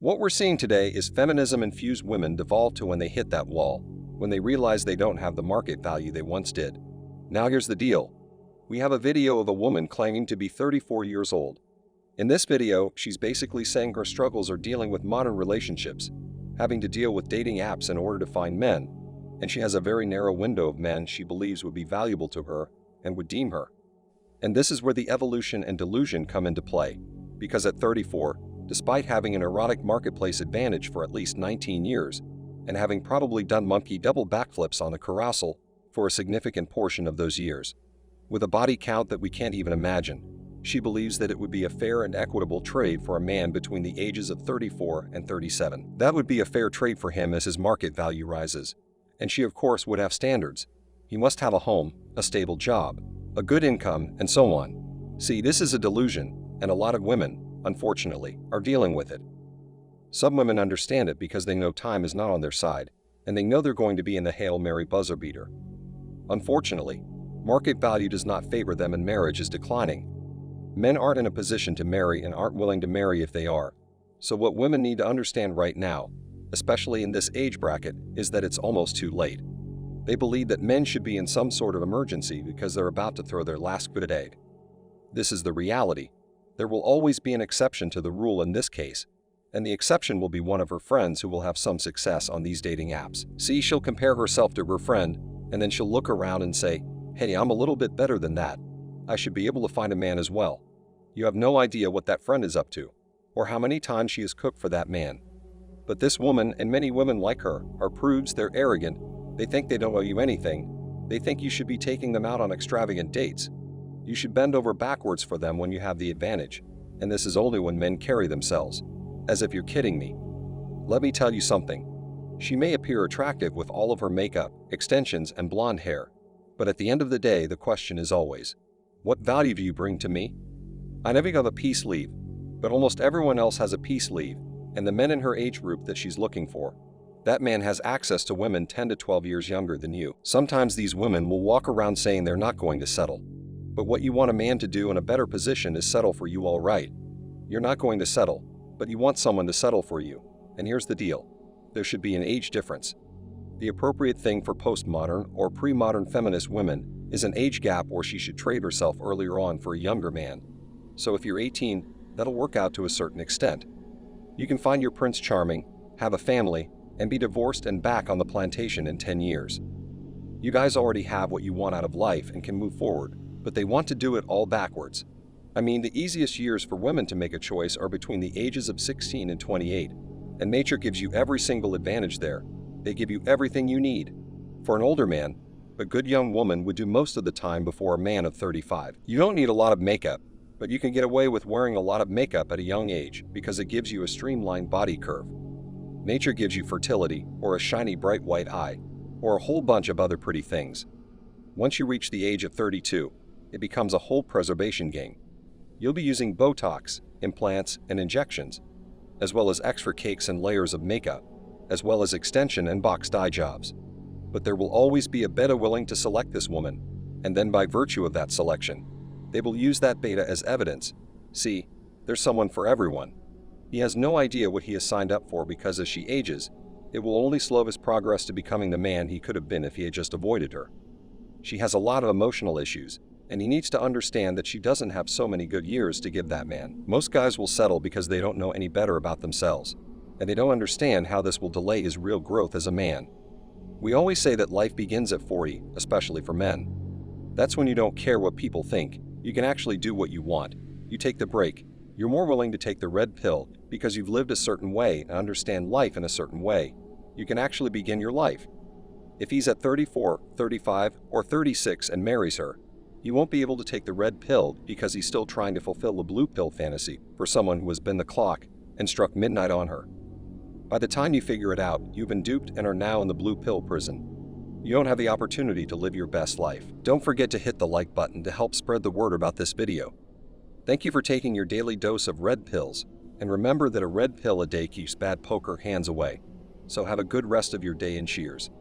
What we're seeing today is feminism-infused women devolve to when they hit that wall, when they realize they don't have the market value they once did. Now here's the deal. We have a video of a woman claiming to be 34 years old. In this video, she's basically saying her struggles are dealing with modern relationships, having to deal with dating apps in order to find men, and she has a very narrow window of men she believes would be valuable to her and would deem her. And this is where the evolution and delusion come into play, because at 34, despite having an erotic marketplace advantage for at least 19 years, and having probably done monkey double backflips on a carousel for a significant portion of those years, with a body count that we can't even imagine, she believes that it would be a fair and equitable trade for a man between the ages of 34 and 37. That would be a fair trade for him as his market value rises. And she of course would have standards. He must have a home, a stable job, a good income, and so on. See, this is a delusion, and a lot of women, unfortunately, are dealing with it. Some women understand it because they know time is not on their side, and they know they're going to be in the Hail Mary buzzer beater. Unfortunately, market value does not favor them and marriage is declining. Men aren't in a position to marry and aren't willing to marry if they are. So what women need to understand right now, especially in this age bracket, is that it's almost too late. They believe that men should be in some sort of emergency because they're about to throw their last good egg. This is the reality. There will always be an exception to the rule in this case, and the exception will be one of her friends who will have some success on these dating apps. See, she'll compare herself to her friend, and then she'll look around and say, "Hey, I'm a little bit better than that. I should be able to find a man as well." You have no idea what that friend is up to, or how many times she has cooked for that man. But this woman, and many women like her, are prudes. They're arrogant. They think they don't owe you anything. They think you should be taking them out on extravagant dates. You should bend over backwards for them when you have the advantage, and this is only when men carry themselves. As if you're kidding me. Let me tell you something. She may appear attractive with all of her makeup, extensions, and blonde hair, but at the end of the day, the question is always, what value do you bring to me? I never have a peace leave, but almost everyone else has a peace leave, and the men in her age group that she's looking for. That man has access to women 10 to 12 years younger than you. Sometimes these women will walk around saying they're not going to settle. But what you want a man to do in a better position is settle for you, all right. You're not going to settle, but you want someone to settle for you. And here's the deal. There should be an age difference. The appropriate thing for postmodern or pre-modern feminist women is an age gap where she should trade herself earlier on for a younger man. So if you're 18, that'll work out to a certain extent. You can find your Prince Charming, have a family, and be divorced and back on the plantation in 10 years. You guys already have what you want out of life and can move forward, but they want to do it all backwards. I mean, the easiest years for women to make a choice are between the ages of 16 and 28, and nature gives you every single advantage there. They give you everything you need. For an older man, a good young woman would do most of the time before a man of 35. You don't need a lot of makeup, but you can get away with wearing a lot of makeup at a young age because it gives you a streamlined body curve. Nature gives you fertility, or a shiny bright white eye, or a whole bunch of other pretty things. Once you reach the age of 32, it becomes a whole preservation game. You'll be using Botox, implants, and injections, as well as extra cakes and layers of makeup, as well as extension and box dye jobs. But there will always be a beta willing to select this woman, and then by virtue of that selection, they will use that beta as evidence. See, there's someone for everyone. He has no idea what he has signed up for because as she ages, it will only slow his progress to becoming the man he could have been if he had just avoided her. She has a lot of emotional issues, and he needs to understand that she doesn't have so many good years to give that man. Most guys will settle because they don't know any better about themselves, and they don't understand how this will delay his real growth as a man. We always say that life begins at 40, especially for men. That's when you don't care what people think. You can actually do what you want. You take the break. You're more willing to take the red pill because you've lived a certain way and understand life in a certain way. You can actually begin your life. If he's at 34, 35, or 36 and marries her, he won't be able to take the red pill because he's still trying to fulfill the blue pill fantasy for someone who has been the clock and struck midnight on her. By the time you figure it out, you've been duped and are now in the blue pill prison. You don't have the opportunity to live your best life. Don't forget to hit the like button to help spread the word about this video. Thank you for taking your daily dose of red pills, and remember that a red pill a day keeps bad poker hands away. So have a good rest of your day and cheers.